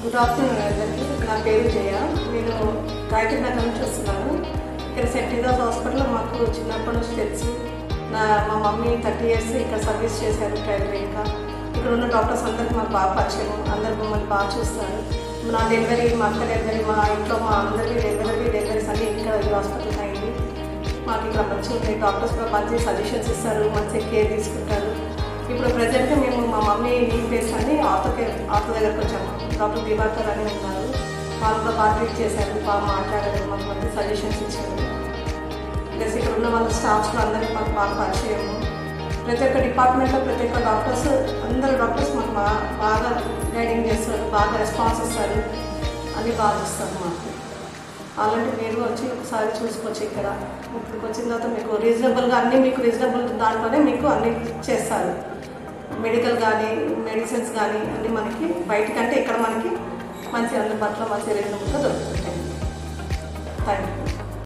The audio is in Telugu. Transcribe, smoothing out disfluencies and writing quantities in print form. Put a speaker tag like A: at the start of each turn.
A: గుడ్ ఆఫ్టర్నూన్ అందరికీ. నా పేరు జయ. నేను గాయత్రి నగర్ నుంచి వస్తున్నాను. ఇక్కడ సెయింట్ థీరేసా హాస్పిటల్లో మాకు చిన్నప్పటి నుంచి తెలుసు. మా మమ్మీ 30 years ఇక్కడ సర్వీస్ చేశారు ప్రైవేట్గా. ఇక్కడ ఉన్న డాక్టర్స్ అందరికీ మాకు బాగా పరిచయం. అందరు మమ్మల్ని బాగా చూస్తారు. నా డెలివరీ, మా అక్క డెలివరీ, మా ఇంట్లో మా అందరికీ డెలివరీస్ అన్నీ ఇక్కడ ఈ హాస్పిటల్ అయింది. మాకు ఇక్కడ మంచిగా ఉంటాయి. డాక్టర్స్ కూడా మంచి సజెషన్స్ ఇస్తారు, మంచిగా కేర్ తీసుకుంటారు. ఇప్పుడు ప్రజెంట్గా మేము మా మమ్మీ నీ పేస్ అని ఆర్థో దగ్గరకు వచ్చాము. డాక్టర్ దివాకర్ అని ఉన్నారు. వాళ్ళు కూడా బాగా ట్రీట్ చేశారు, బాగా మాట్లాడారు, మాకు మంచి సజెషన్స్ ఇచ్చారు. ప్లస్ ఇక్కడ ఉన్న వాళ్ళ స్టాఫ్స్ అందరికీ మాకు బాగా పరిచయము. ప్రతి ఒక్క డిపార్ట్మెంట్లో ప్రతి ఒక్క డాక్టర్స్, అందరు డాక్టర్స్ మాకు బాగా గైడింగ్ చేస్తారు, బాగా రెస్పాన్స్ ఇస్తారు, అన్నీ బాగా ఇస్తారు మాకు. అలాంటి మీరు వచ్చి ఒకసారి చూసుకోవచ్చు. ఇక్కడికి వచ్చిన తర్వాత మీకు రీజనబుల్గా అన్నీ మీకు రీజనబుల్ దాంట్లోనే మీకు అన్నీ చేస్తారు. మెడికల్ కానీ మెడిసిన్స్ కానీ అన్నీ మనకి బయటకంటే ఇక్కడ మనకి మంచి అందుబాటులో మంచి రీజనబుల్గా దొరుకుతాయి. Thank you.